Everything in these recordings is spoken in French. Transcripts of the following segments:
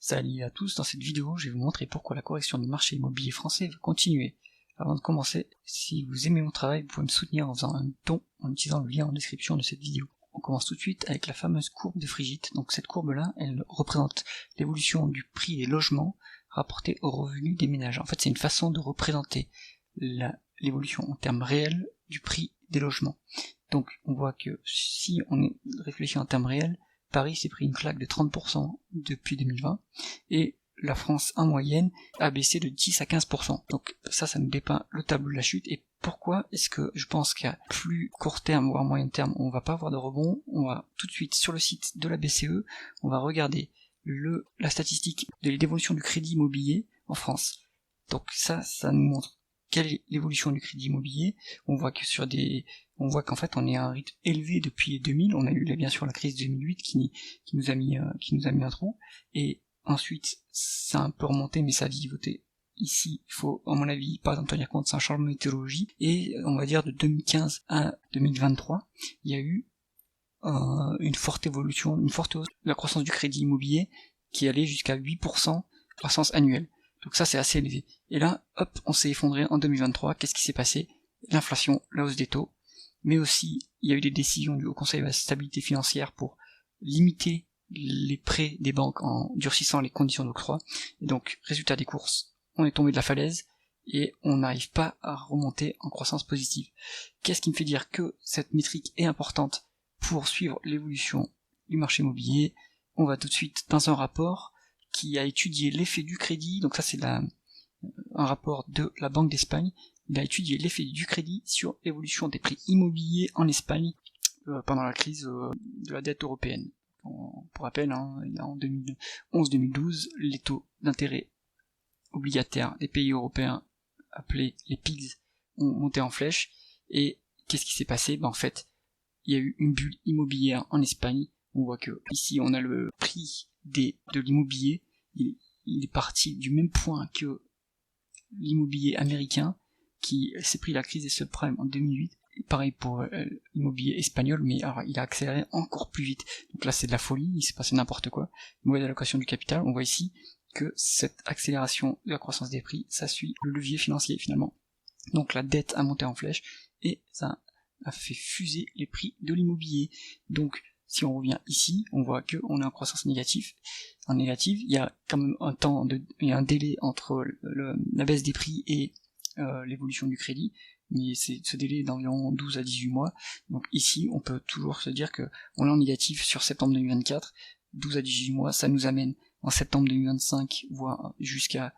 Salut à tous, dans cette vidéo, je vais vous montrer pourquoi la correction du marché immobilier français va continuer. Avant de commencer, si vous aimez mon travail, vous pouvez me soutenir en faisant un don en utilisant le lien en description de cette vidéo. On commence tout de suite avec la fameuse courbe de Frigide. Donc cette courbe-là, elle représente l'évolution du prix des logements rapporté aux revenus des ménages. En fait, c'est une façon de représenter l'évolution en termes réels du prix des logements. Donc on voit que si on réfléchit en termes réels, Paris s'est pris une claque de 30% depuis 2020, et la France en moyenne a baissé de 10 à 15%. Donc ça nous dépeint le tableau de la chute. Et pourquoi est-ce que je pense qu'à plus court terme, voire moyen terme, on va pas avoir de rebond? On va tout de suite sur le site de la BCE, on va regarder la statistique de l'évolution du crédit immobilier en France. Donc ça nous montre quelle est l'évolution du crédit immobilier. On voit qu'en fait on est à un rythme élevé depuis 2000. On a eu bien sûr la crise de 2008 qui nous a mis un trou, et ensuite ça a un peu remonté, mais ça a vivoté. Ici, il faut, à mon avis, par exemple tenir compte, c'est un changement de météorologie, et on va dire de 2015 à 2023, il y a eu une forte évolution, une forte hausse de la croissance du crédit immobilier qui allait jusqu'à 8% de croissance annuelle. Donc ça c'est assez élevé. Et là, hop, on s'est effondré en 2023. Qu'est-ce qui s'est passé? L'inflation, la hausse des taux, mais aussi il y a eu des décisions du Haut Conseil de la stabilité financière pour limiter les prêts des banques en durcissant les conditions d'octroi. Et donc, résultat des courses, on est tombé de la falaise et on n'arrive pas à remonter en croissance positive. Qu'est-ce qui me fait dire que cette métrique est importante pour suivre l'évolution du marché immobilier? On va tout de suite dans un rapport qui a étudié l'effet du crédit. Donc ça c'est un rapport de la Banque d'Espagne. Il a étudié l'effet du crédit sur l'évolution des prix immobiliers en Espagne pendant la crise de la dette européenne. Pour rappel, en 2011-2012, les taux d'intérêt obligataires des pays européens, appelés les PIGS, ont monté en flèche. Et qu'est-ce qui s'est passé? En fait, il y a eu une bulle immobilière en Espagne. On voit que ici on a le prix de l'immobilier, il est parti du même point que l'immobilier américain qui s'est pris la crise des subprimes en 2008. Et pareil pour l'immobilier espagnol, mais alors il a accéléré encore plus vite. Donc là c'est de la folie, il s'est passé n'importe quoi. Mauvaise allocation du capital. On voit ici que cette accélération de la croissance des prix, ça suit le levier financier finalement. Donc la dette a monté en flèche et ça a fait fuser les prix de l'immobilier. Donc si on revient ici, on voit qu'on est en croissance négative. En négative, il y a quand même un délai entre la baisse des prix et l'évolution du crédit, mais ce délai est d'environ 12 à 18 mois. Donc ici, on peut toujours se dire que on est en négatif sur septembre 2024, 12 à 18 mois, ça nous amène en septembre 2025, voire jusqu'à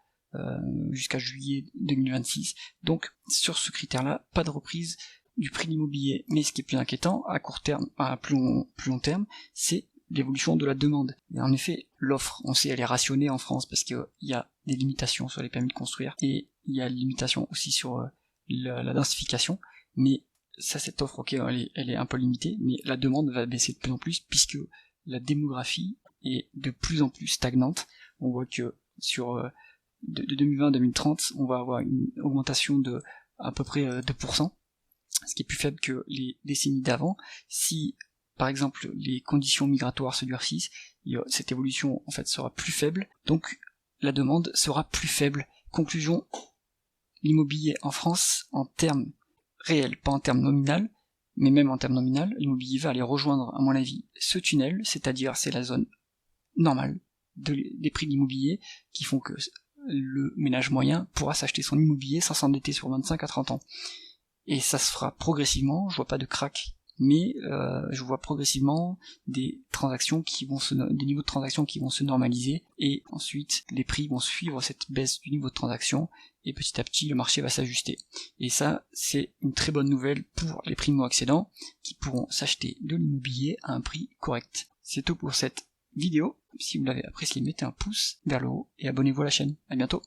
juillet 2026. Donc sur ce critère-là, pas de reprise du prix de l'immobilier. Mais ce qui est plus inquiétant, à court terme, à plus long terme, c'est l'évolution de la demande. Et en effet, l'offre, on sait, elle est rationnée en France parce qu'il y a des limitations sur les permis de construire, et il y a des limitations aussi sur la densification. Mais ça, cette offre, ok, elle est un peu limitée, mais la demande va baisser de plus en plus puisque la démographie est de plus en plus stagnante. On voit que de 2020 à 2030, on va avoir une augmentation de à peu près 2%. Ce qui est plus faible que les décennies d'avant. Si, par exemple, les conditions migratoires se durcissent, cette évolution, en fait, sera plus faible, donc la demande sera plus faible. Conclusion, l'immobilier en France, en termes réels, pas en termes nominal, mais même en termes nominal, l'immobilier va aller rejoindre, à mon avis, ce tunnel, c'est-à-dire c'est la zone normale des prix de l'immobilier qui font que le ménage moyen pourra s'acheter son immobilier sans s'endetter sur 25 à 30 ans. Et ça se fera progressivement, je vois pas de crack, mais je vois progressivement des niveaux de transactions qui vont se normaliser, et ensuite les prix vont suivre cette baisse du niveau de transaction, et petit à petit le marché va s'ajuster. Et ça, c'est une très bonne nouvelle pour les primo-accédants qui pourront s'acheter de l'immobilier à un prix correct. C'est tout pour cette vidéo. Si vous l'avez apprécié, mettez un pouce vers le haut et abonnez-vous à la chaîne. À bientôt.